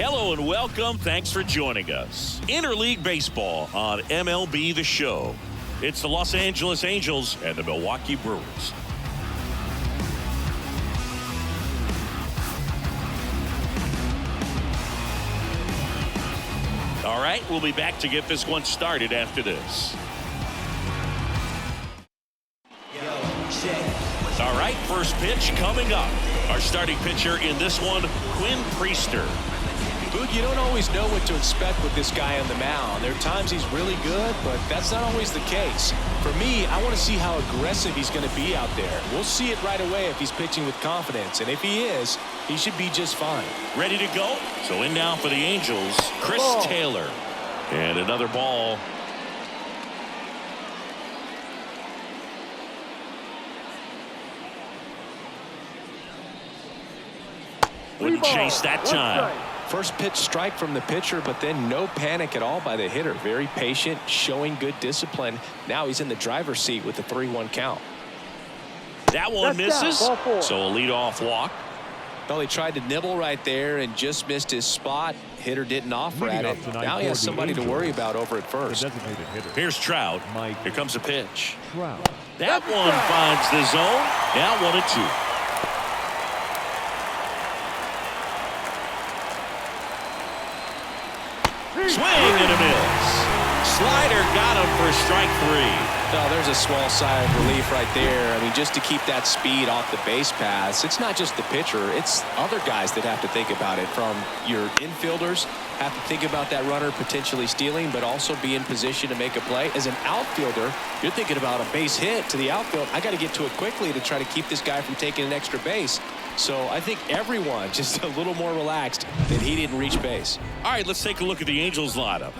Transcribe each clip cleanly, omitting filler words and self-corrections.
Hello and welcome. Thanks for joining us. Interleague Baseball on MLB The Show. It's the Los Angeles Angels and the Milwaukee Brewers. All right, we'll be back to get this one started after this. All right, first pitch coming up. Our starting pitcher in this one, Quinn Priester. Boog, you don't always know what to expect with this guy on the mound. There are times he's really good, but that's not always the case. For me, I want to see how aggressive he's going to be out there. We'll see it right away if he's pitching with confidence, and if he is, he should be just fine. Ready to go? So in now for the Angels, Chris Taylor. And another ball. Wouldn't chase that time. First pitch strike from the pitcher, but then no panic at all by the hitter. Very patient, showing good discipline. Now he's in the driver's seat with the 3-1 count. That one misses, so a leadoff walk. Well, he tried to nibble right there and just missed his spot. Hitter didn't offer at it. Now he has somebody to worry about over at first. Here's Trout. Here comes a pitch. That one finds the zone. Now 1-2. Swing and a miss. Slider got him for strike 3. Oh, there's a small sigh of relief right there. I mean, just to keep that speed off the base paths. It's not just the pitcher. It's other guys that have to think about it. From your infielders, have to think about that runner potentially stealing, but also be in position to make a play. As an outfielder, you're thinking about a base hit to the outfield. I got to get to it quickly to try to keep this guy from taking an extra base. So I think everyone just a little more relaxed that he didn't reach base. All right, let's take a look at the Angels lineup.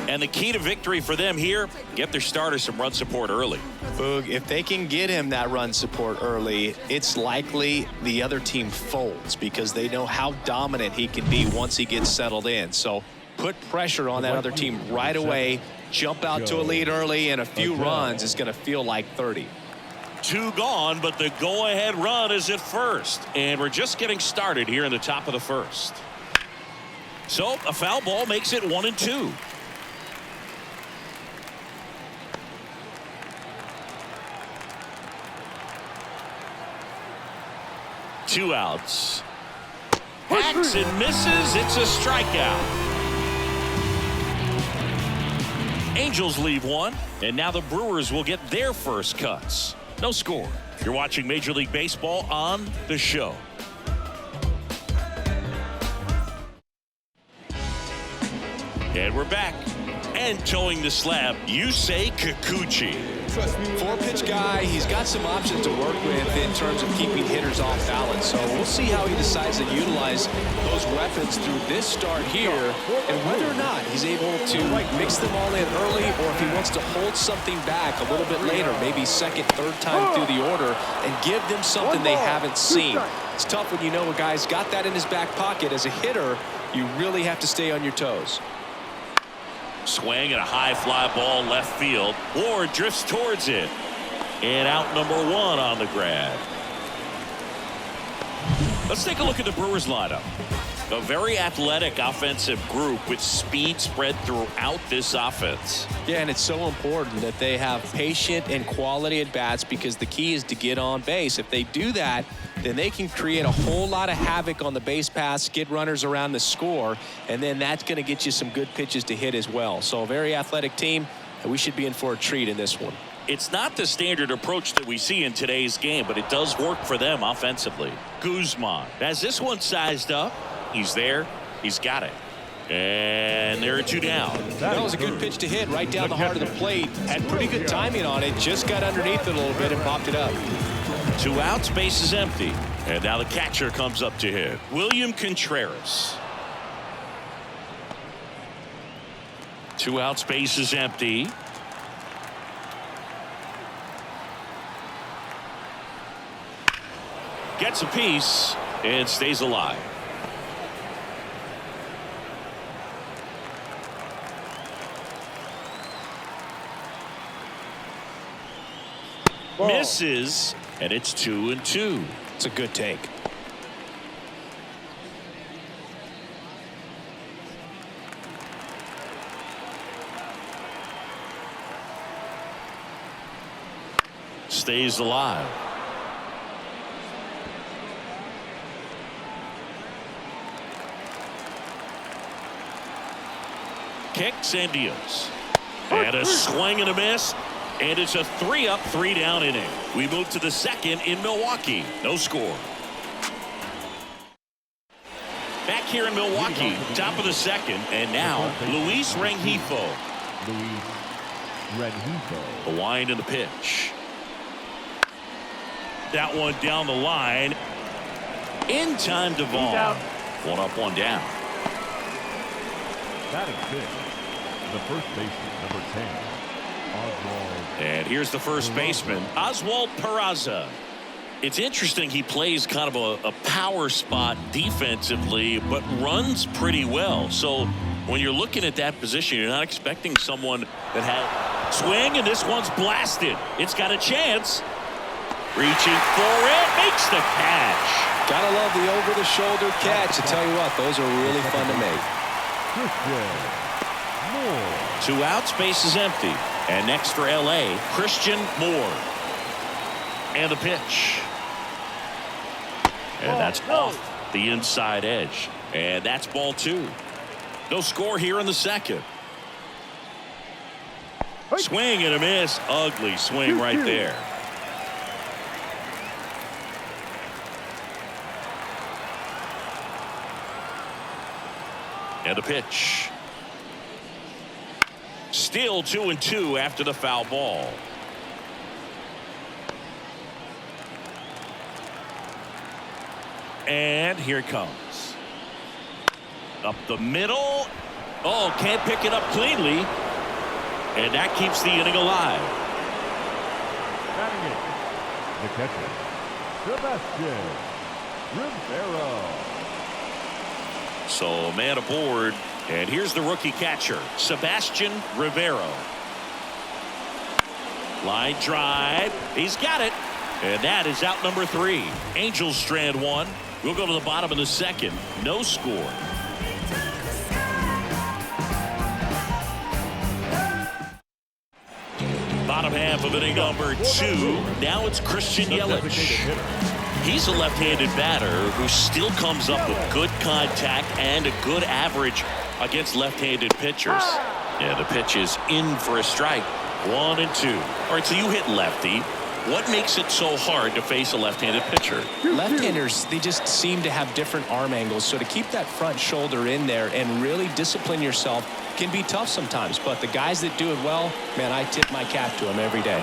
And the key to victory for them here, get their starter some run support early. Boog, if they can get him that run support early, it's likely the other team folds because they know how dominant he can be once he gets settled in. So put pressure on that other team right away, jump out to a lead early, and a few runs is going to feel like 30. 2 gone, but the go-ahead run is at first. And we're just getting started here in the top of the first. So a foul ball makes it 1-2. Two outs. Hacks and misses. It's a strikeout. Angels leave one, and now the Brewers will get their first cuts. No score. You're watching Major League Baseball on The Show. And we're back. And towing the slab, Yusei Kikuchi. 4-pitch guy. He's got some options to work with in terms of keeping hitters off balance. So we'll see how he decides to utilize those weapons through this start here, and whether or not he's able to mix them all in early, or if he wants to hold something back a little bit later, maybe second, third time through the order, and give them something they haven't seen. It's tough when you know a guy's got that in his back pocket. As a hitter, you really have to stay on your toes. Swing and a high fly ball left field. Ward drifts towards it. And out number 1 on the grab. Let's take a look at the Brewers lineup. A very athletic offensive group with speed spread throughout this offense. Yeah, and it's so important that they have patient and quality at bats because the key is to get on base. If they do that, then they can create a whole lot of havoc on the base paths, get runners around the score, and then that's going to get you some good pitches to hit as well. So a very athletic team, and we should be in for a treat in this one. It's not the standard approach that we see in today's game, but it does work for them offensively. Guzman has this one sized up. He's there. He's got it. And there are 2 down. That was a good pitch to hit right down the heart of the plate. Had pretty good timing on it. Just got underneath it a little bit and popped it up. 2 outs, base is empty. And now the catcher comes up to hit. William Contreras. 2 outs, base is empty. Gets a piece and stays alive. Misses, and it's 2-2. It's a good take. stays alive. Kicks and deals. And a swing and a miss. And it's a 3-up, 3-down inning. We move to the second in Milwaukee. No score. Back here in Milwaukee, top of the second. And now, Luis Rengifo. The wind and the pitch. That one down the line. In time to Vaughn. 1 up, 1 down. Batting fifth, the first baseman, number 10, Oswald. And here's the first baseman, Oswald Peraza. It's interesting, he plays kind of a power spot defensively, but runs pretty well. So when you're looking at that position, you're not expecting someone that had swing, and this one's blasted. It's got a chance. Reaching for it, makes the catch. Gotta love the over-the-shoulder catch. I tell you what, those are really fun to make. 2 outs, base is empty. And next for LA, Christian Moore. And the pitch. And that's off the inside edge. And that's ball 2. No score here in the second. Swing and a miss. Ugly swing right there. And the pitch. Still 2-2 after the foul ball. And here it comes. Up the middle. Oh, can't pick it up cleanly. And that keeps the inning alive. Batting it, the catcher, Sebastian Rivera. So man aboard. And here's the rookie catcher, Sebastian Rivera. Line drive. He's got it. And that is out number 3. Angels strand 1. We'll go to the bottom of the second. No score. Bottom half of inning number 2. Now it's Christian Yelich. He's a left-handed batter who still comes up with good contact and a good average against left-handed pitchers. Yeah, the pitch is in for a strike. 1 and 2. All right, so you hit lefty. What makes it so hard to face a left-handed pitcher? Left-handers, they just seem to have different arm angles. So to keep that front shoulder in there and really discipline yourself can be tough sometimes. But the guys that do it well, man, I tip my cap to them every day.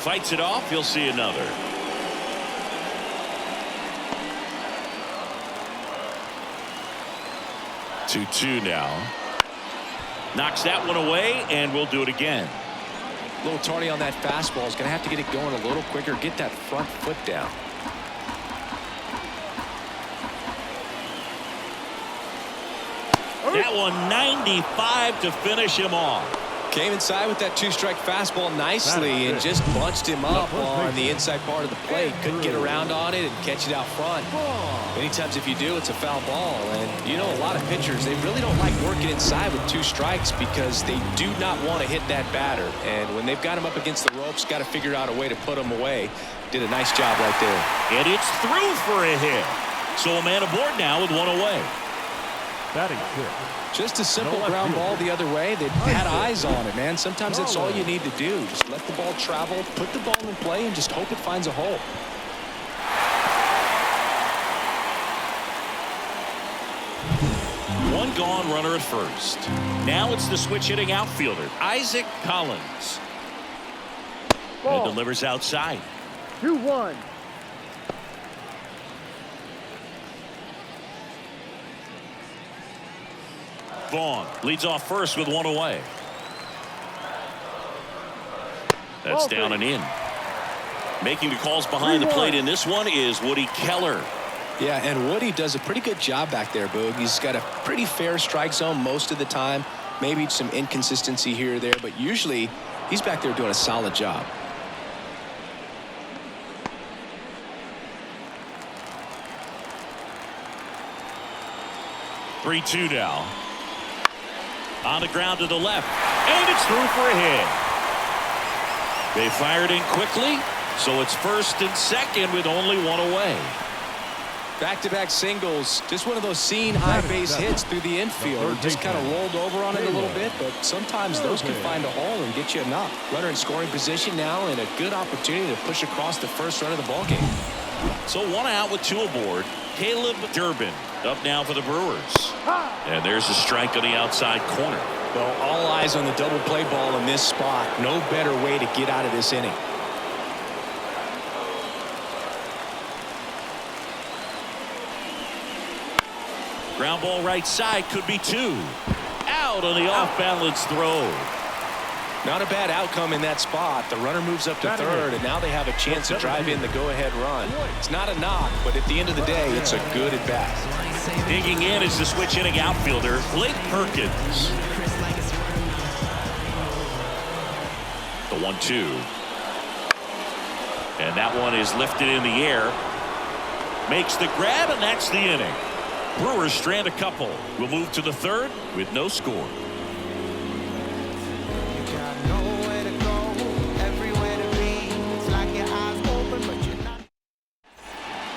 Fights it off. You'll see another. 2-2 now. Knocks that one away, and we'll do it again. A little tardy on that fastball. Is going to have to get it going a little quicker. Get that front foot down. That one 95 to finish him off. Came inside with that 2-strike fastball nicely and just bunched him up on the inside part of the plate. Couldn't get around on it and catch it out front. Many times if you do, it's a foul ball. And you know, a lot of pitchers, they really don't like working inside with 2 strikes because they do not want to hit that batter. And when they've got him up against the ropes, got to figure out a way to put him away. Did a nice job right there. And it's through for a hit. So a man aboard now with 1 away. Batting fifth. Just a simple ground ball the other way. They had eyes on it, man. Sometimes that's all you need to do. Just let the ball travel, put the ball in play, and just hope it finds a hole. One gone, runner at first. Now it's the switch hitting outfielder, Isaac Collins. And delivers outside. 2-1. Vaughn leads off first with 1 away. That's down and in. Making the calls behind the plate in this one is Woody Keller. Yeah, and Woody does a pretty good job back there, Boog. He's got a pretty fair strike zone most of the time. Maybe some inconsistency here or there, but usually he's back there doing a solid job. Three-two now. On the ground to the left. And it's through for a hit. They fired in quickly. So it's first and second with only one away. Back-to-back singles. Just one of those seen high base hits through the infield. Just kind of rolled over on it a little bit, but sometimes those can find a hole and get you a knock. Runner in scoring position now, and a good opportunity to push across the first run of the ballgame. So one out with two aboard. Caleb Durbin up now for the Brewers. And there's a strike on the outside corner. Well, all eyes on the double play ball in this spot. No better way to get out of this inning. Ground ball right side, could be two. Out on the off-balance throw. Not a bad outcome in that spot. The runner moves up to third, and now they have a chance to drive in the go-ahead run. It's not a knock, but at the end of the day, it's a good at-bat. Digging in is the switch hitting outfielder, Blake Perkins. The 1-2. And that one is lifted in the air. Makes the grab, and that's the inning. Brewers strand a couple. We'll move to the third with no score.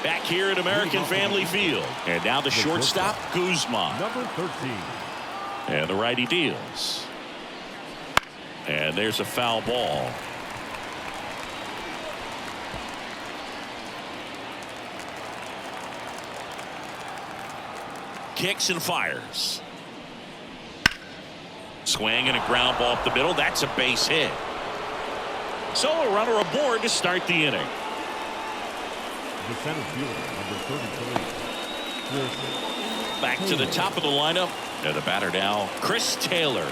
Back here at American Family Field. And now the shortstop, Guzman. Number 13. And the righty deals. And there's a foul ball. Kicks and fires. Swing and a ground ball up the middle. That's a base hit. So a runner aboard to start the inning. The center fielder, number 33. Back to the top of the lineup. And the batter now, Chris Taylor.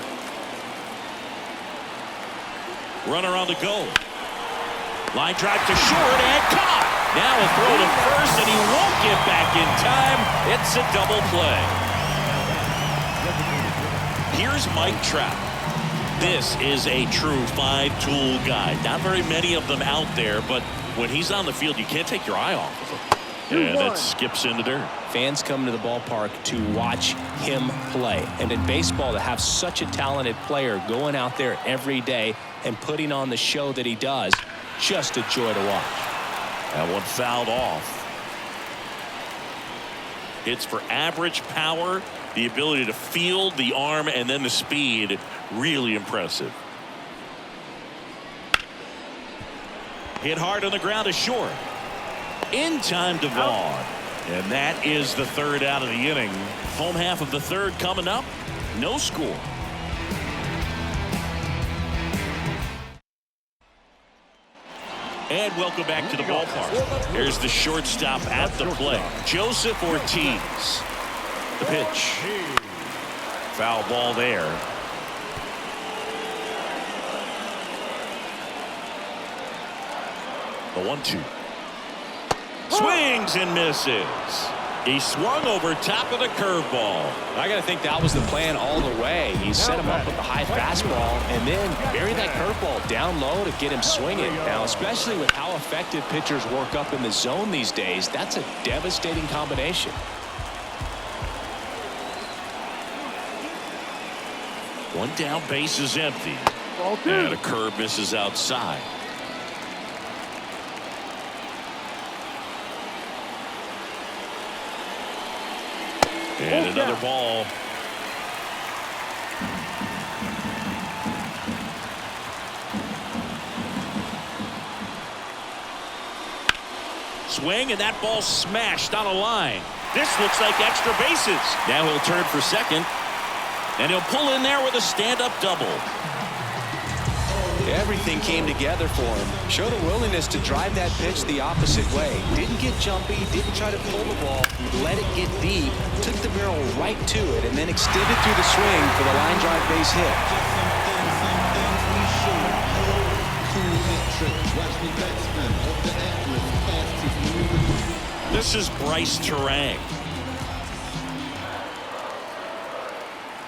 Runner on the go. Line drive to short and caught. Now a throw to first, and he won't get back in time. It's a double play. Here's Mike Trout. This is a true five-tool guy. Not very many of them out there, but when he's on the field, you can't take your eye off of him. And it skips into dirt. Fans come to the ballpark to watch him play. And in baseball, to have such a talented player going out there every day and putting on the show that he does, just a joy to watch. That one fouled off. Hits for average power, the ability to field, the arm, and then the speed. Really impressive. Hit hard on the ground to short. In time to Vaughn. And that is the third out of the inning. Home half of the third coming up. No score. And welcome back to the ballpark. Here's the shortstop at the plate, Joseph Ortiz. The pitch. Foul ball there. The 1-2. Swings and misses. He swung over top of the curveball. I got to think that was the plan all the way. He set him up with the high fastball and then bury that curveball down low to get him swinging. Now, especially with how effective pitchers work up in the zone these days, that's a devastating combination. One down, base is empty. And a curve misses outside. And another ball. Swing, and that ball smashed on a line. This looks like extra bases. Now he'll turn for second. And he'll pull in there with a stand-up double. Everything came together for him. Showed a willingness to drive that pitch the opposite way. Didn't get jumpy, didn't try to pull the ball, let it get deep, took the barrel right to it, and then extended through the swing for the line drive base hit. This is Bryce Terang.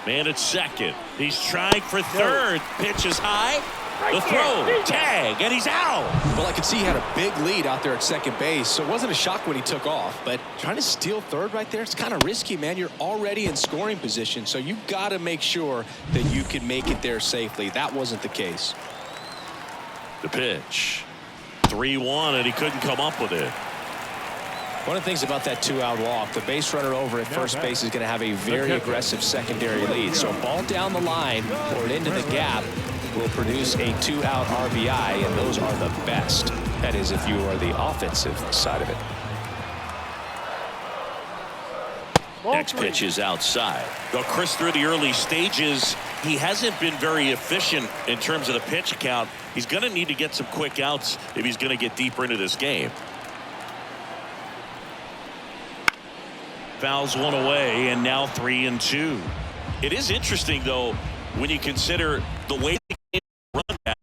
Man at second. He's trying for third. Pitch is high. The throw, tag, and he's out. Well, I could see he had a big lead out there at second base, so it wasn't a shock when he took off. But trying to steal third right there, it's kind of risky, man. You're already in scoring position, so you've got to make sure that you can make it there safely. That wasn't the case. The pitch. 3-1, and he couldn't come up with it. One of the things about that 2-out walk, the base runner over at first base is going to have a very aggressive secondary lead. So a ball down the line or into the gap will produce a 2-out RBI, and those are the best. That is, if you are the offensive side of it. Next pitch is outside. Though Chris, through the early stages, he hasn't been very efficient in terms of the pitch count. He's going to need to get some quick outs if he's going to get deeper into this game. Fouls one away, and now 3-2. It is interesting, though, when you consider the way the game run down.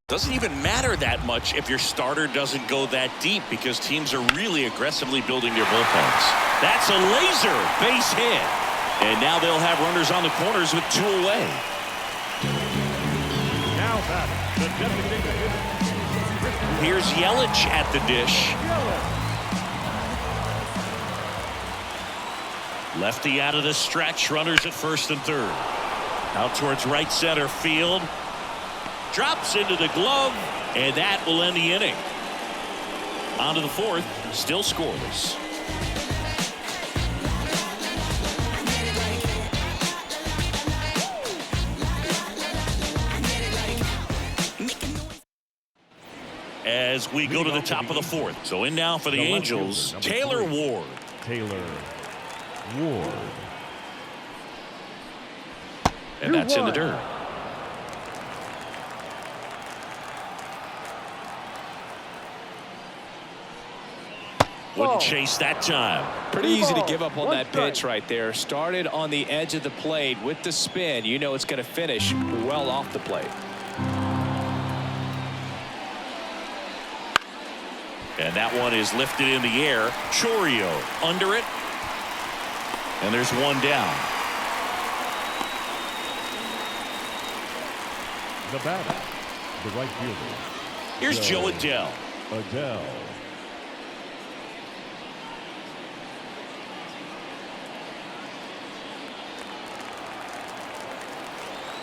Doesn't even matter that much if your starter doesn't go that deep, because teams are really aggressively building their bullpens. That's a laser base hit, and now they'll have runners on the corners with 2 away. Now batting, the designated hitter. Here's Yelich at the dish. Lefty out of the stretch, runners at first and third. Out towards right center field. Drops into the glove, and that will end the inning. On to the fourth, still scoreless. As we go to the top of the fourth. So in now for the Angels, Taylor Ward. Taylor Ward. And that's in the dirt. Wouldn't chase that time. Pretty easy to give up on that pitch right there. Started on the edge of the plate with the spin. You know it's going to finish well off the plate. And that one is lifted in the air. Chourio under it. And there's one down. The batter, the right fielder. Here's Joe Adele. Adele.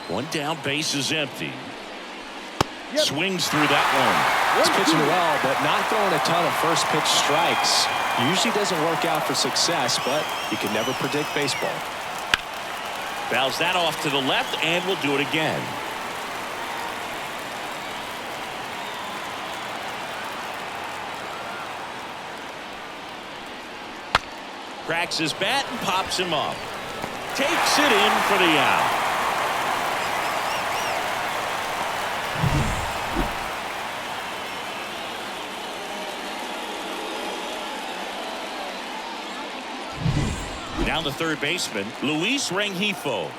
One down, base is empty. Swings through that one. He's pitching well, but not throwing a ton of first pitch strikes. Usually doesn't work out for success, but you can never predict baseball. Fouls that off to the left, and will do it again. Cracks his bat and pops him up. Takes it in for the out. Down the third baseman, Luis Rengifo.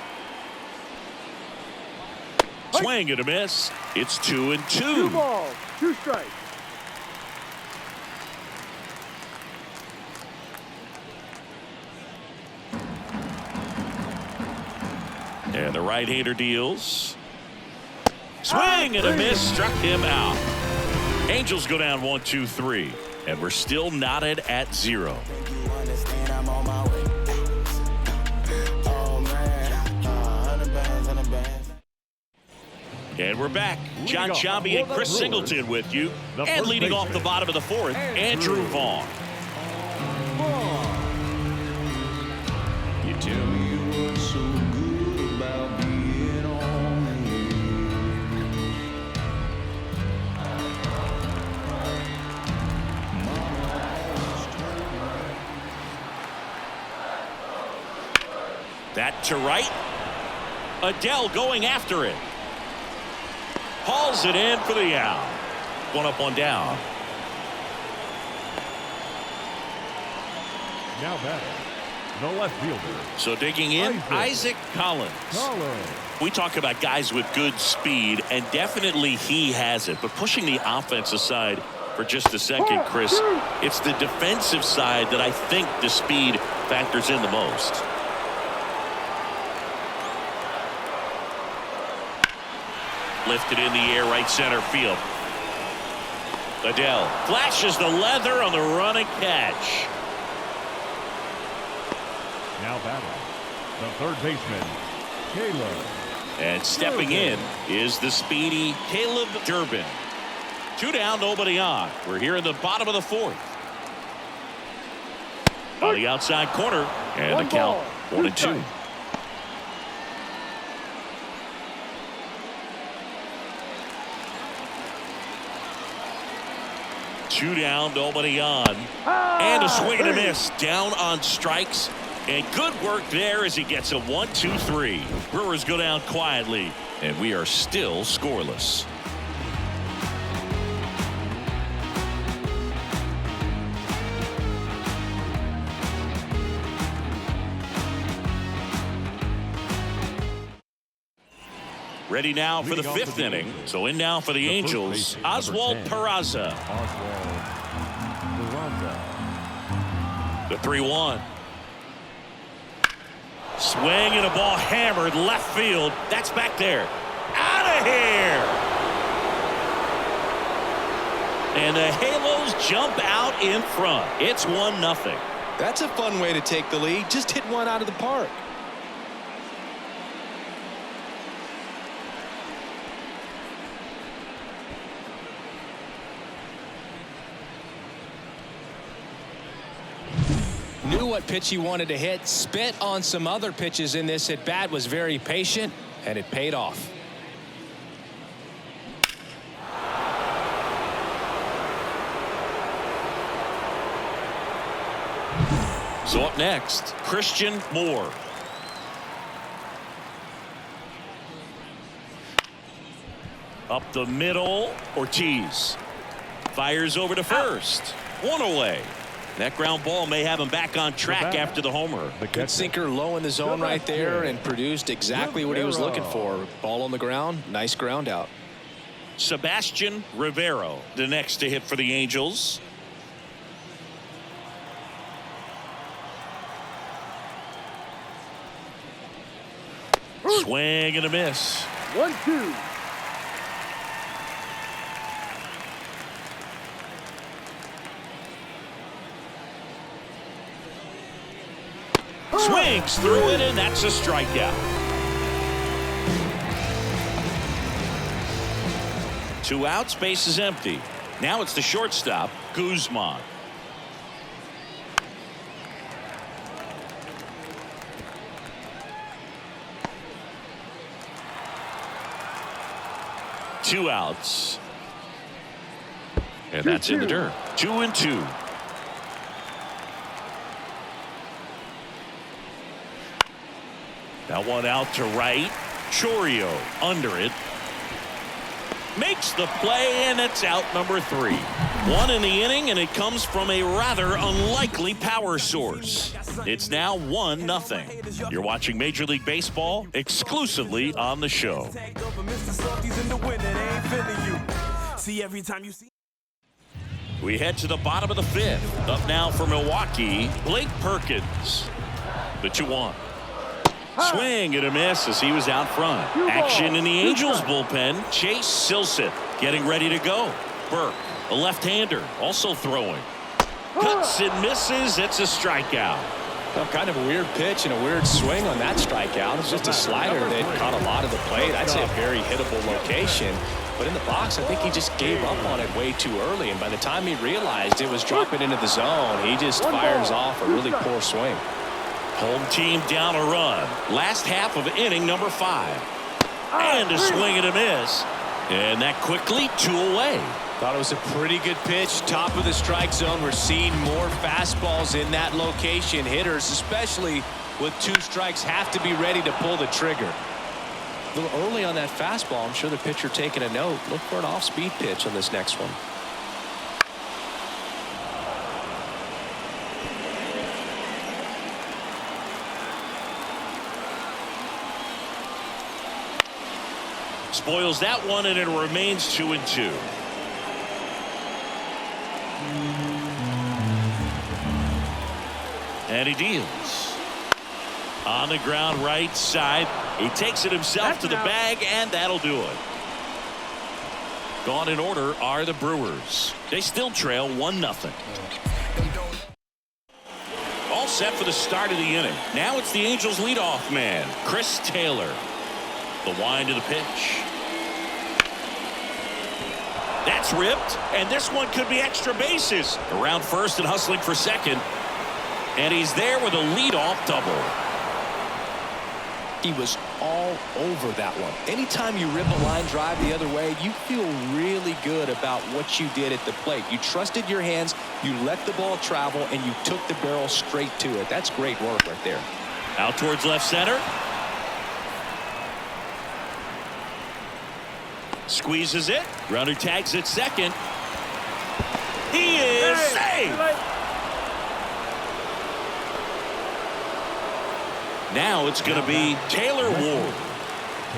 Swing and a miss. It's 2-2. 2 balls, 2 strikes. And the right-hander deals. Swing and a miss. Struck him out. Angels go down 1-2-3. And we're still knotted at 0. And we're back. John Chambi and Chris Singleton with you. And leading off the bottom of the fourth, Andrew Vaughn. You tell me what's so good about being on That to right. Adele going after it. Hauls it in for the out. One up, one down. Now batting, the left fielder. So digging in, Isaac Collins. We talk about guys with good speed, and definitely he has it. But pushing the offense aside for just a second, Chris, it's the defensive side that I think the speed factors in the most. Lifted in the air, right center field. Adele flashes the leather on the running catch. Now batting, the third baseman, Caleb. And stepping in is the speedy Caleb Durbin. Two down, nobody on. We're here in the bottom of the fourth. On the outside corner, and the count 1-2. Two down, nobody on. And a swing and a miss. Down on strikes. And good work there as he gets a 1-2-3. Brewers go down quietly, and we are still scoreless. Ready now for the fifth inning. So in now for the Angels, Oswald Peraza. The 3-1. Swing and a ball hammered left field. That's back there. Out of here. And the Halos jump out in front. It's 1-0. That's a fun way to take the lead. Just hit one out of the park. Knew what pitch he wanted to hit, spit on some other pitches in this at bat, was very patient, and it paid off. So up next, Christian Moore. Up the middle, Ortiz fires over to first. One away. That ground ball may have him back on track after the homer. Good sinker low in the zone right there and produced exactly what he was looking for. Ball on the ground, nice ground out. Sebastian Rivero, the next to hit for the Angels. Swing and a miss. 1-2. Swings through it, and that's a strikeout. Two outs, base is empty. Now it's the shortstop, Guzman. Two outs. And that's in the dirt. 2-2. That one out to right. Chorio under it. Makes the play, and it's out number 3. One in the inning, and it comes from a rather unlikely power source. It's now 1-0. You're watching Major League Baseball exclusively on the show. We head to the bottom of the 5th. Up now for Milwaukee, Blake Perkins. The 2-1. Swing and a miss as he was out front. Action in the Angels bullpen. Chase Silseth getting ready to go. Burke, a left-hander, also throwing. Cuts and misses. It's a strikeout. Well, kind of a weird pitch and a weird swing on that strikeout. It's just a slider that caught a lot of the plate. I'd say a very hittable location. But in the box, I think he just gave up on it way too early. And by the time he realized it was dropping into the zone, he just fires off a really poor swing. Home team down a run. Last half of inning number 5. And a swing and a miss. And that quickly 2 away. Thought it was a pretty good pitch. Top of the strike zone. We're seeing more fastballs in that location. Hitters, especially with 2 strikes, have to be ready to pull the trigger. A little early on that fastball. I'm sure the pitcher taking a note. Look for an off-speed pitch on this next one. Spoils that one, and it remains 2-2. And he deals. On the ground right side. He takes it himself to the bag, and that'll do it. Gone in order are the Brewers. They still trail 1-0. All set for the start of the inning. Now it's the Angels leadoff man, Chris Taylor. The wind of the pitch. That's ripped, and this one could be extra bases. Around first and hustling for second. And he's there with a leadoff double. He was all over that one. Anytime you rip a line drive the other way, you feel really good about what you did at the plate. You trusted your hands, you let the ball travel, and you took the barrel straight to it. That's great work right there. Out towards left center. Squeezes it. Runner tags at second. He is safe. Now it's going to be Taylor Ward.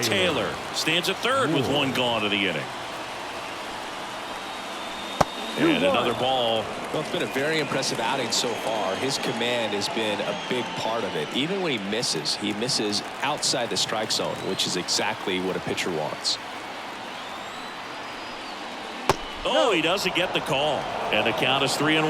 Taylor stands at third with one gone of the inning. And another ball. Well, it's been a very impressive outing so far. His command has been a big part of it. Even when he misses outside the strike zone, which is exactly what a pitcher wants. Oh, he doesn't get the call. And the count is 3-1.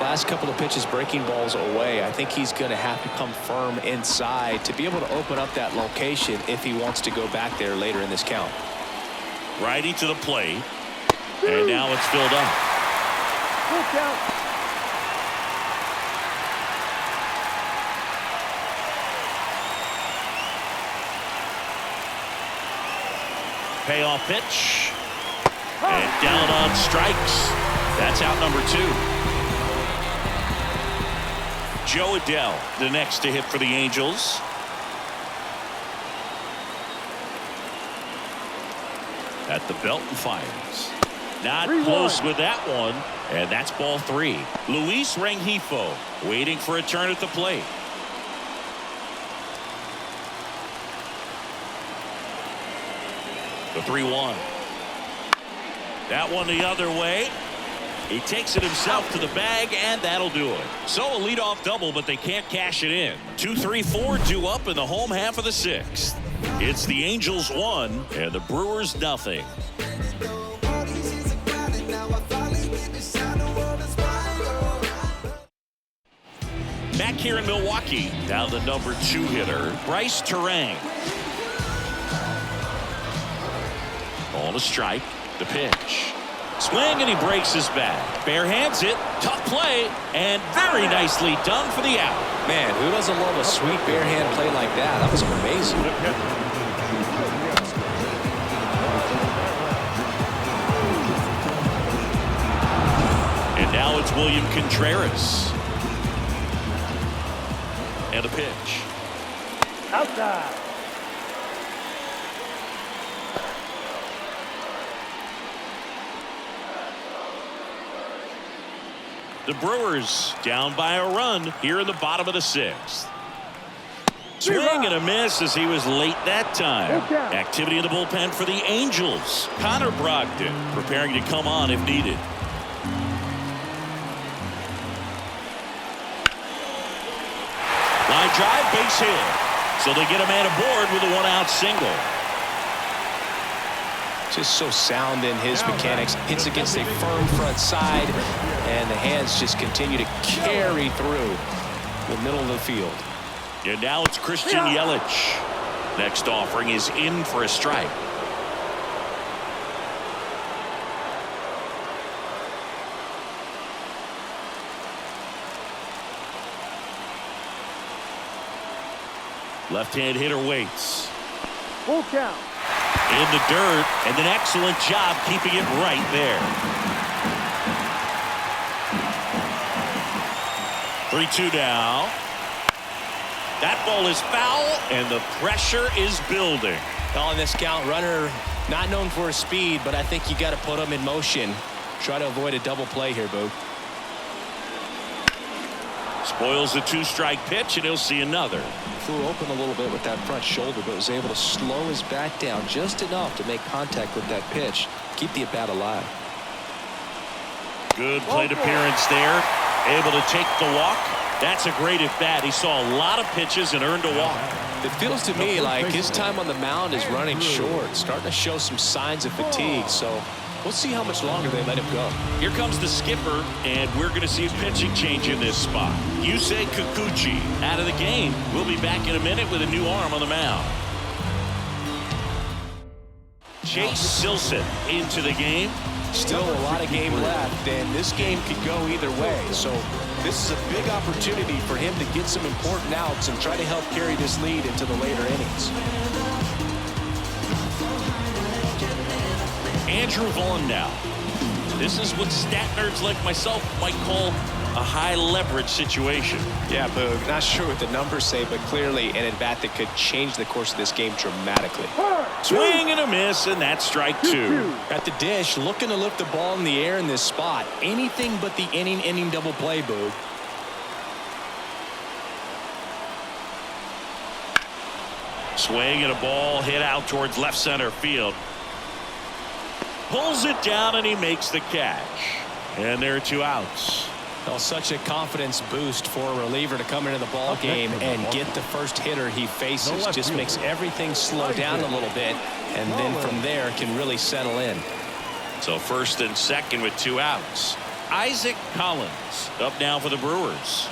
Last couple of pitches breaking balls away. I think he's going to have to come firm inside to be able to open up that location if he wants to go back there later in this count. Righty to the plate. And now it's filled up. Full count. Payoff pitch. And down on strikes. That's out number 2. Joe Adell, the next to hit for the Angels. At the belt and fires. Not close with that one. And that's ball 3. Luis Rengifo waiting for a turn at the plate. The 3-1. That one the other way. He takes it himself to the bag, and that'll do it. So a leadoff double, but they can't cash it in. 2-3-4 due up in the home half of the 6th. It's the Angels 1 and the Brewers nothing. Back here in Milwaukee, now the number 2 hitter, Bryce Terang. Ball to strike. The pitch. Swing, and he breaks his bat. Bare hands it. Tough play. And very nicely done for the out. Man, who doesn't love a sweet bare hand play like that? That was amazing. And now it's William Contreras. And a pitch. Outside. The Brewers down by a run here in the bottom of the 6th. Swing and a miss as he was late that time. Activity in the bullpen for the Angels. Connor Brogdon preparing to come on if needed. Line drive, base hit. So they get a man aboard with a 1-out single. Just so sound in his mechanics. Hits against a firm front side, and the hands just continue to carry through the middle of the field. And now it's Christian Yelich. Next offering is in for a strike. Left-hand hitter waits. Full count. In the dirt, and an excellent job keeping it right there. 3-2 now. That ball is foul, and the pressure is building. On this count, runner not known for his speed, but I think you got to put him in motion. Try to avoid a double play here, Boo. Spoils the 2-strike pitch, and he'll see another. Flew open a little bit with that front shoulder, but was able to slow his bat down just enough to make contact with that pitch. Keep the at-bat alive. Good plate appearance there. Able to take the walk. That's a great at-bat. He saw a lot of pitches and earned a walk. It feels to me like his time on the mound is running short, starting to show some signs of fatigue. So we'll see how much longer they let him go. Here comes the skipper, and we're going to see a pitching change in this spot. Yusei Kikuchi out of the game. We'll be back in a minute with a new arm on the mound. Chase Silseth into the game. Still a lot of game left, and this game could go either way. So this is a big opportunity for him to get some important outs and try to help carry this lead into the later innings. Andrew Vaughn now. This is what stat nerds like myself might call a high leverage situation. Yeah, Boog, not sure what the numbers say, but clearly an at-bat that could change the course of this game dramatically. Swing and a miss, and that's strike two. At the dish, looking to lift the ball in the air in this spot. Anything but the inning double play, Boog. Swing and a ball hit out towards left center field. Pulls it down, and he makes the catch. And there are two outs. Well, such a confidence boost for a reliever to come into the ball game and get the first hitter he faces. Just makes everything slow down a little bit, and then from there can really settle in. So first and second with two outs. Isaac Collins up now for the Brewers.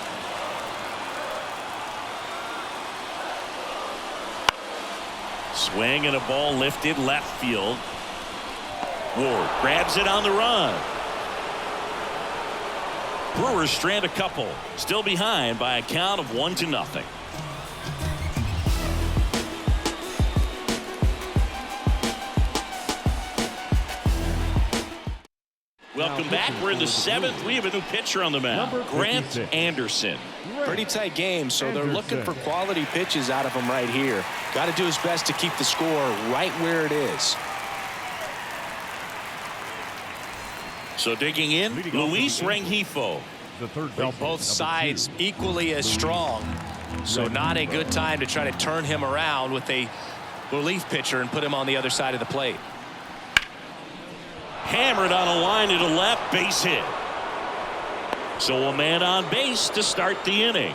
Swing and a ball lifted left field. Ward grabs it on the run. Brewers strand a couple, still behind by a count of 1-0. Welcome back. We're in the seventh. We have a new pitcher on the mound, Grant Anderson. Pretty tight game, so they're looking for quality pitches out of him right here. Got to do his best to keep the score right where it is. So digging in, Luis Rengifo. Well, both sides equally as strong, so not a good time to try to turn him around with a relief pitcher and put him on the other side of the plate. Hammered on a line to the left, base hit. So a man on base to start the inning.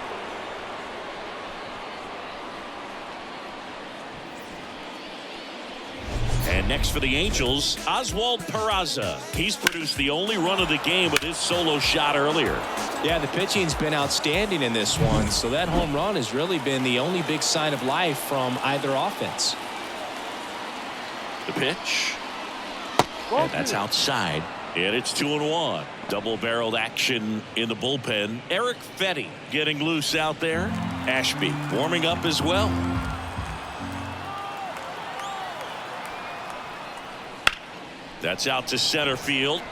And next for the Angels, Oswald Peraza. He's produced the only run of the game with his solo shot earlier. Yeah, the pitching's been outstanding in this one, so that home run has really been the only big sign of life from either offense. The pitch. And that's outside. And it's 2-1. Double-barreled action in the bullpen. Eric Fetty getting loose out there. Ashby warming up as well. That's out to center field.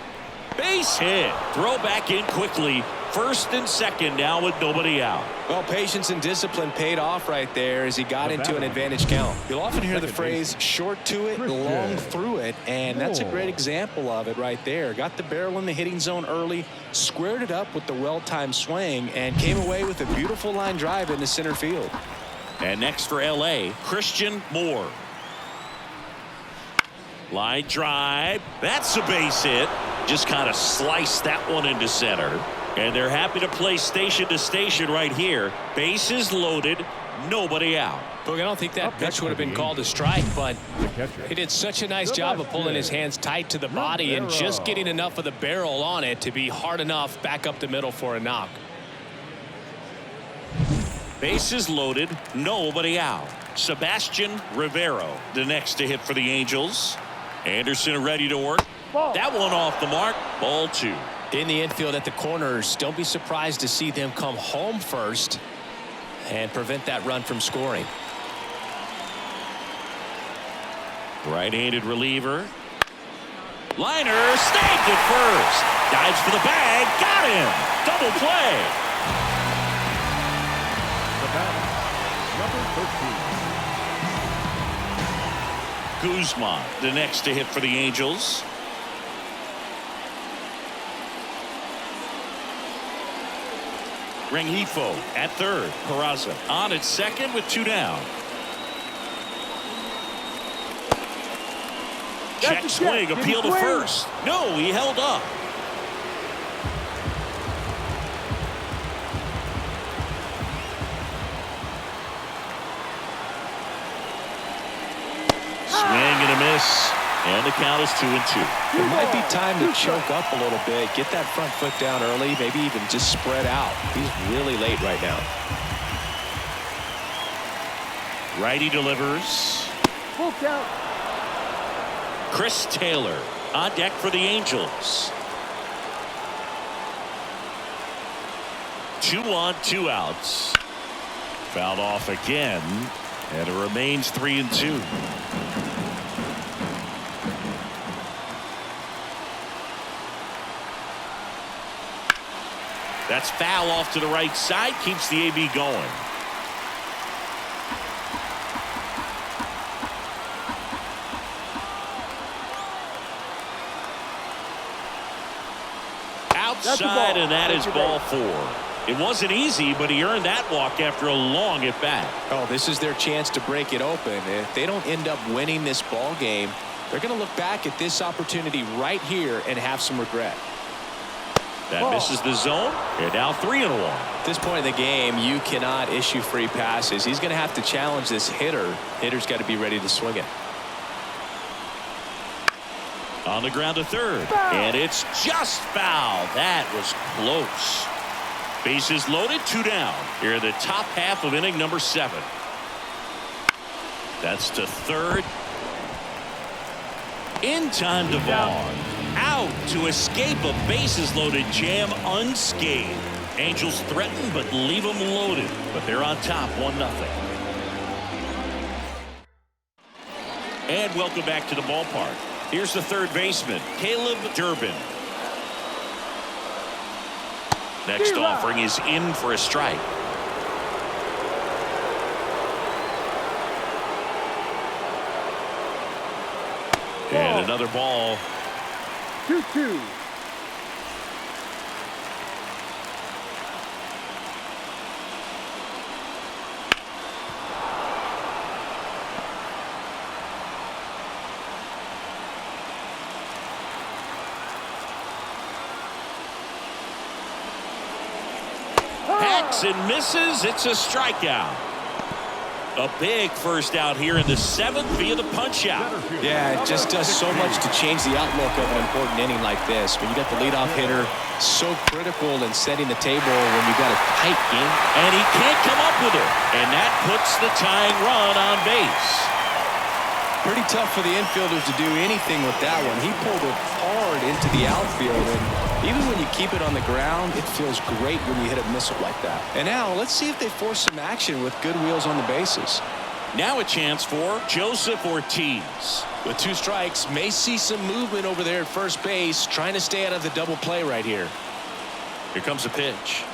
Base hit. Throw back in quickly. First and second now with nobody out. Well, patience and discipline paid off right there as he got into an advantage count. You'll often hear the phrase short to it, long through it, and that's a great example of it right there. Got the barrel in the hitting zone early, squared it up with the well-timed swing, and came away with a beautiful line drive into center field. And next for L.A., Christian Moore. Line drive. That's a base hit. Just kind of sliced that one into center. And they're happy to play station to station right here. Bases loaded, nobody out. Look, I don't think that pitch would have been called a strike, but he did such a nice job of pulling his hands tight to the body and just getting enough of the barrel on it to be hard enough back up the middle for a knock. Bases loaded, nobody out. Sebastian Rivero, the next to hit for the Angels. Anderson ready to work. That one off the mark. Ball two. In the infield at the corners, don't be surprised to see them come home first and prevent that run from scoring. Right-handed reliever. Liner snagged it first. Dives for the bag. Got him. Double play. The batter, number 13. Guzman, the next to hit for the Angels. Rengifo at third. Peraza on at second with two down. Check swing, appeal to first. No, he held up. Swing and a miss. And the count is 2-2. It might be time to choke up a little bit, get that front foot down early, maybe even just spread out. He's really late right now. Righty delivers. Full count. Chris Taylor On deck for the Angels. 2 on, 2 outs. Fouled off again, and it remains 3-2. That's foul off to the right side, keeps the AB going. Outside, and that is ball 4. It wasn't easy, but he earned that walk after a long at bat. Oh, this is their chance to break it open. If they don't end up winning this ball game, they're going to look back at this opportunity right here and have some regret. That misses the zone, and now 3-1. At this point in the game, you cannot issue free passes. He's going to have to challenge this hitter. Hitter's got to be ready to swing it. On the ground to third, and it's just foul. That was close. Bases loaded, 2 down. Here in the top half of inning number 7. That's to third. In time to Vaughn. Out to escape a bases loaded jam unscathed. Angels threaten but leave them loaded. But they're on top 1-0. And welcome back to the ballpark. Here's the third baseman, Caleb Durbin. Next offering is in for a strike. And another ball. 2-2. Hacks and misses. It's a strikeout. A big first out here in the 7th via the punch out. Yeah, it just does so much to change the outlook of an important inning like this. When you got the leadoff hitter, so critical in setting the table when you got a tight game. And he can't come up with it. And that puts the tying run on base. Pretty tough for the infielders to do anything with that one. He pulled it hard into the outfield, and even when you keep it on the ground, it feels great when you hit a missile like that. And now let's see if they force some action with good wheels on the bases. Now a chance for Joseph Ortiz. With 2 strikes, may see some movement over there at first base, trying to stay out of the double play right here. Here comes a pitch.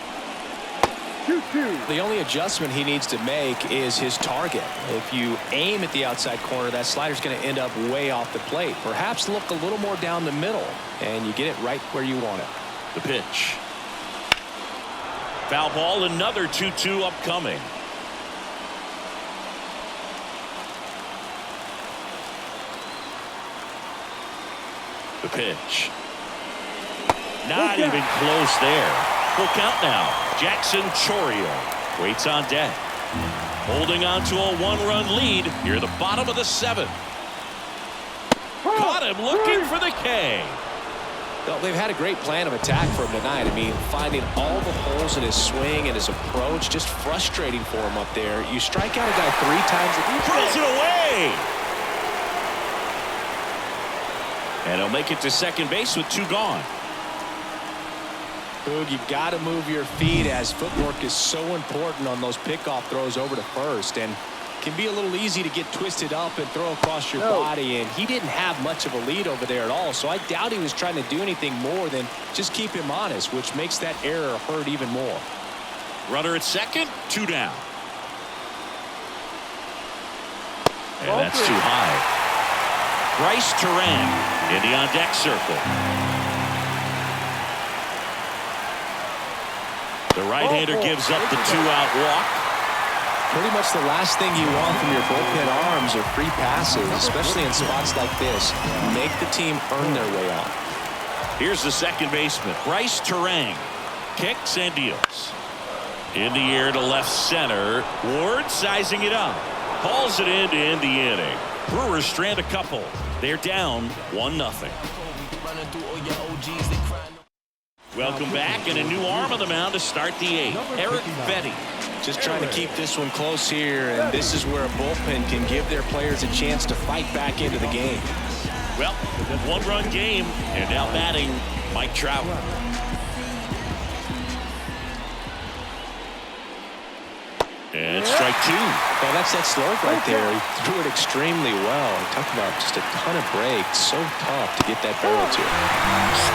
2-2. The only adjustment he needs to make is his target. If you aim at the outside corner, that slider's going to end up way off the plate. Perhaps look a little more down the middle, and you get it right where you want it. The pitch. Foul ball, another 2-2 upcoming. The pitch. Not even close there. Full count now. Jackson Chourio waits on deck. Holding on to a 1-run lead near the bottom of the 7th. Caught him looking for the K. Well, they've had a great plan of attack for him tonight. I mean, finding all the holes in his swing and his approach, just frustrating for him up there. You strike out a guy 3 times. Throws it away. And he'll make it to second base with 2 gone. Boog, you've got to move your feet, as footwork is so important on those pickoff throws over to first, and can be a little easy to get twisted up and throw across your body, and he didn't have much of a lead over there at all, so I doubt he was trying to do anything more than just keep him honest, which makes that error hurt even more. Runner at second, 2 down. And that's too high. Bryce Turan in the on-deck circle. The right-hander gives up the 2-out walk. Pretty much the last thing you want from your bullpen arms are free passes, especially in spots like this. Make the team earn their way out. Here's the second baseman, Bryce Turan. Kicks and deals. In the air to left center. Ward sizing it up. Hauls it in to end the inning. Brewers strand a couple. They're down 1-0. Welcome back, and a new arm on the mound to start the 8th. Eric Betty. Just trying to keep this one close here, and this is where a bullpen can give their players a chance to fight back into the game. Well, one-run game, and now batting Mike Trout. And strike two. Well, that's that slurve right there. He threw it extremely well. Talk about just a ton of breaks. So tough to get that barrel to.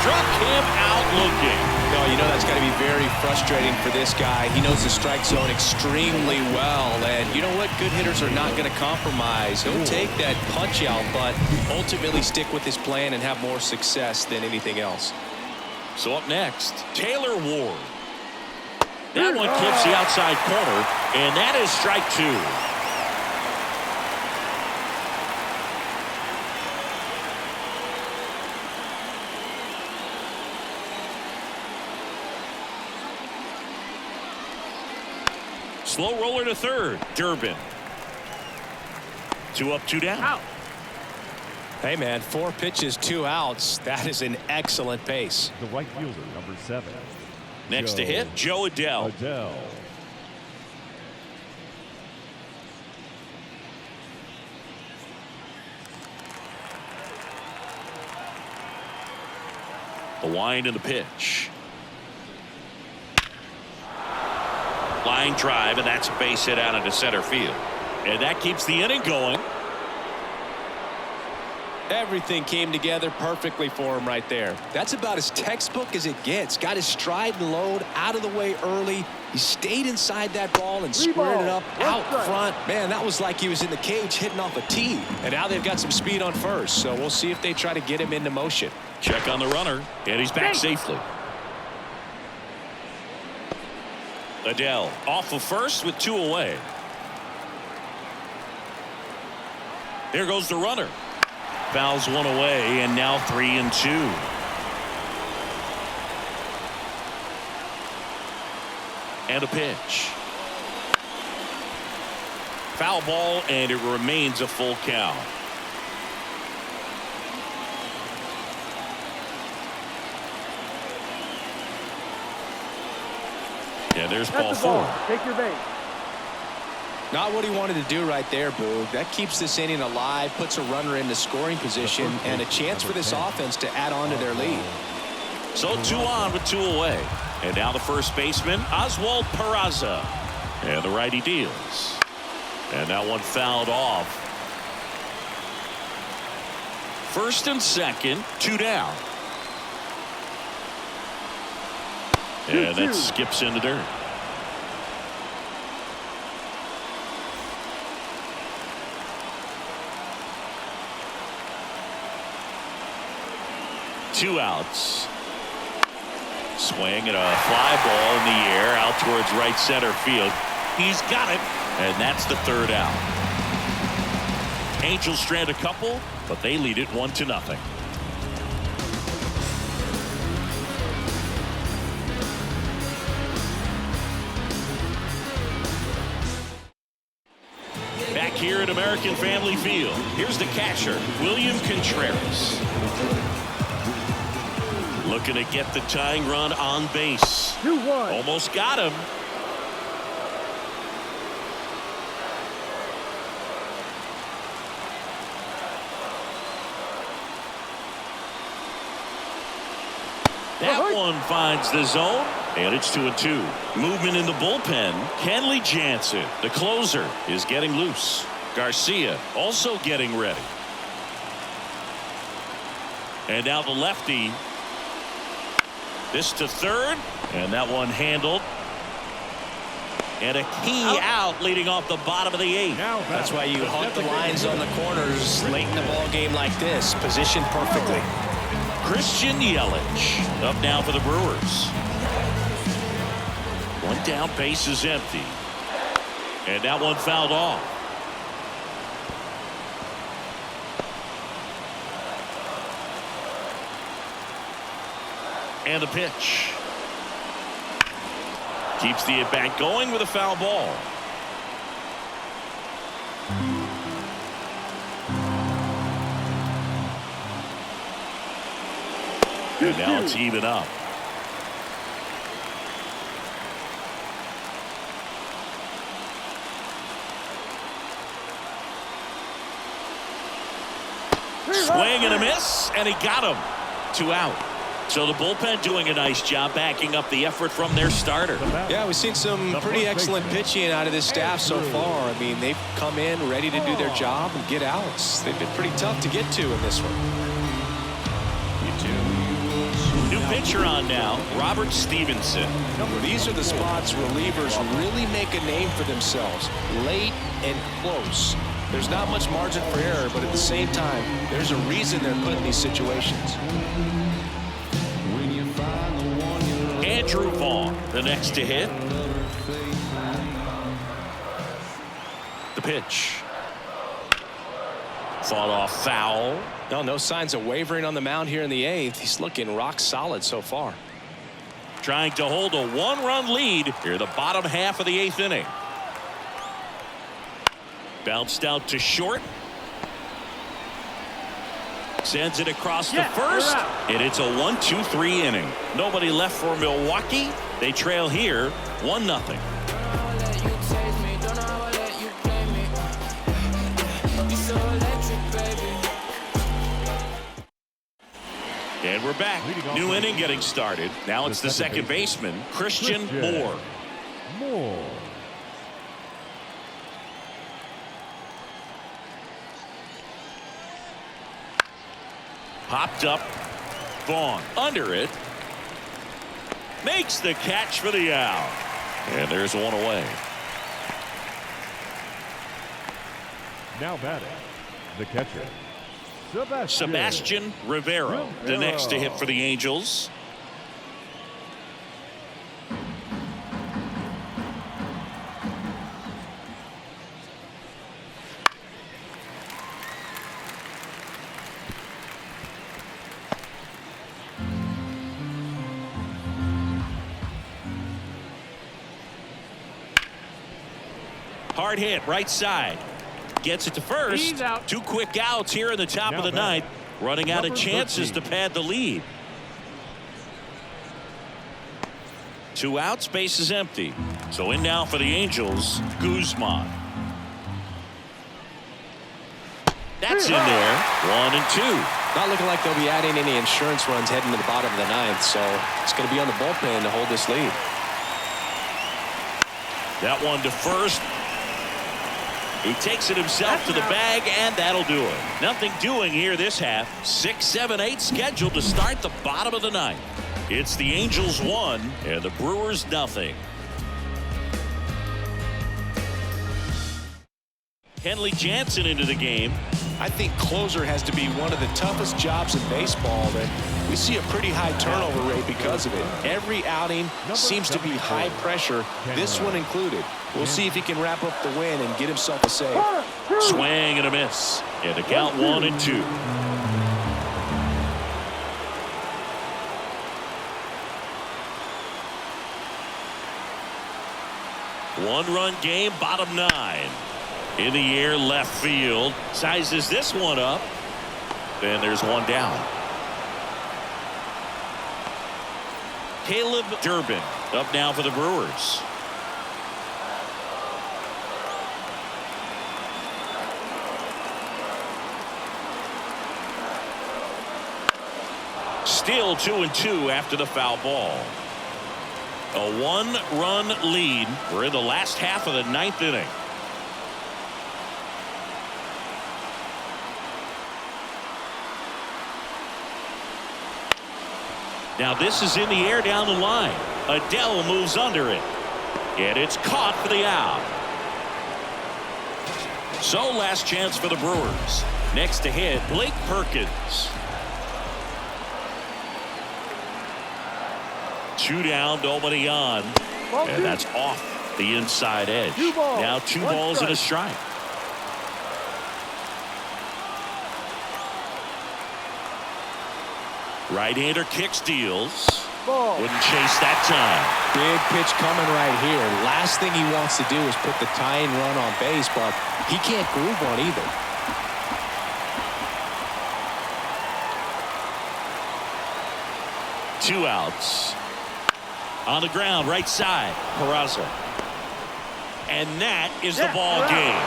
Struck him out looking. No, you know that's got to be very frustrating for this guy. He knows the strike zone extremely well. And you know what? Good hitters are not going to compromise. He'll take that punch out, but ultimately stick with his plan and have more success than anything else. So up next, Taylor Ward. That one clips the outside corner, and that is strike two. Slow roller to third. Durbin. 2 up, 2 down. Out. Hey, man, 4 pitches, 2 outs. That is an excellent pace. The right fielder, number 7. Next to hit, Joe Adell. The wind and the pitch. Line drive, and that's a base hit out into center field. And that keeps the inning going. Everything came together perfectly for him right there. That's about as textbook as it gets. Got his stride and load out of the way early. He stayed inside that ball and squared it up out front. Man, that was like he was in the cage hitting off a tee. And now they've got some speed on first, so we'll see if they try to get him into motion. Check on the runner, and he's back safely. Adell off of first with 2 away. There goes the runner. Fouls 1 away, and now 3-2. And a pitch. Foul ball, and it remains a full count. Yeah, there's ball 4. Take your base. Not what he wanted to do right there, Boog. That keeps this inning alive, puts a runner in the scoring position, and a chance for this offense to add on to their lead. So 2 on with 2 away. And now the first baseman, Oswald Peraza. And the righty deals. And that one fouled off. First and second, 2 down. And that skips in the dirt. Two outs. Swing and a fly ball in the air out towards right center field. He's got it, and that's the 3rd out. Angels strand a couple, but they lead it 1-0. Back here at American Family Field, here's the catcher, William Contreras. Looking to get the tying run on base. 2-1. Almost got him. That one finds the zone, and it's 2-2. Movement in the bullpen. Kenley Jansen, the closer, is getting loose. Garcia also getting ready. And now the lefty. This to third, and that one handled. And a key out leading off the bottom of the 8th. That's why you hunt the lines on the corners late in the ball game like this. Positioned perfectly. Christian Yelich up now for the Brewers. 1 down, base is empty. And that one fouled off. And a pitch. Keeps the at-bat going with a foul ball. And now it's even up. Swing and a miss, and he got him. 2 out. So the bullpen doing a nice job backing up the effort from their starter. Yeah, we've seen some pretty excellent pitching out of this staff so far. I mean, they've come in ready to do their job and get outs. They've been pretty tough to get to in this one. New pitcher on now, Robert Stevenson. These are the spots relievers really make a name for themselves. Late and close. There's not much margin for error, but at the same time, there's a reason they're put in these situations. Andrew Vaughn, the next to hit. The pitch. Fought off foul. No signs of wavering on the mound here in the 8th. He's looking rock solid so far. Trying to hold a 1-run lead here the bottom half of the 8th inning. Bounced out to short. Sends it across the first, and it's a 1-2-3 inning. Nobody left for Milwaukee. They trail here 1-0. And we're back. New inning getting started. Now it's the second baseman, Christian Moore. Popped up. Vaughn under it. Makes the catch for the out. And there's one away. Now batting, the catcher, Sebastian Rivera, the next to hit for the Angels. Hard hit, right side. Gets it to first. 2 quick outs here in the top of the 9th. Running out of chances to pad the lead. 2 outs, base is empty. So in now for the Angels, Guzman. That's in there. 1 and 2. Not looking like they'll be adding any insurance runs heading to the bottom of the 9th, so it's going to be on the bullpen to hold this lead. That one to first. He takes it himself to the bag, and that'll do it. Nothing doing here this half. 6, 7, 8 scheduled to start the bottom of the 9th. It's the Angels 1 and the Brewers nothing. Kenley Jansen into the game. I think closer has to be one of the toughest jobs in baseball, and we see a pretty high turnover rate because of it. Every outing seems to be high pressure, this one included. We'll see if he can wrap up the win and get himself a save. Swing and a miss. And the count 1 and 2. One-run game, bottom 9. In the air, left field. Sizes this one up. And there's one down. Caleb Durbin up now for the Brewers. Still 2 and 2 after the foul ball. A 1-run lead. We're in the last half of the 9th inning. Now this is in the air down the line. Adele moves under it. And it's caught for the out. So last chance for the Brewers. Next to hit, Blake Perkins. 2 down, nobody on. And that's off the inside edge. Now 2 balls and a strike. Right-hander kicks, deals. Wouldn't chase that time. Big pitch coming right here. Last thing he wants to do is put the tying run on base, but he can't groove one either. Two outs. On the ground, right side, Peraza. And that is the ball game.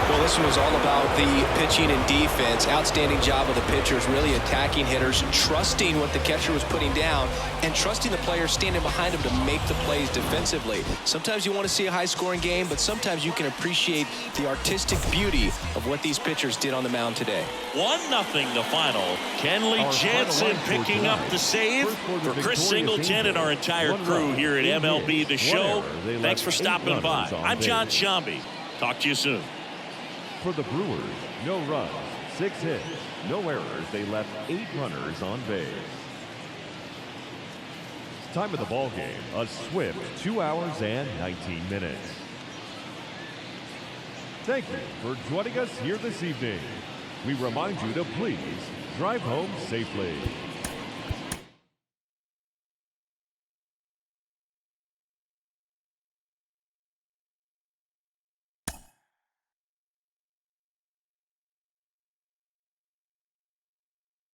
Well, this one was all about the pitching and defense. Outstanding job of the pitchers, really attacking hitters, trusting what the catcher was putting down, and trusting the players standing behind him to make the plays defensively. Sometimes you want to see a high-scoring game, but sometimes you can appreciate the artistic beauty of what these pitchers did on the mound today. 1-0 the final. Kenley Our Jansen final line for picking up tonight. the save First for the for Chris victorious Singleton and Angels. our entire 1 crew run, here at 8 MLB hits, The 1 Show. error. They Thanks for left 8 stopping by. runners on I'm John base. Shambi. Talk to you soon. For the Brewers, no runs, 6 hits, no errors. They left 8 runners on base. Time of the ball game, a swift 2 hours and 19 minutes. Thank you for joining us here this evening. We remind you to please drive home safely.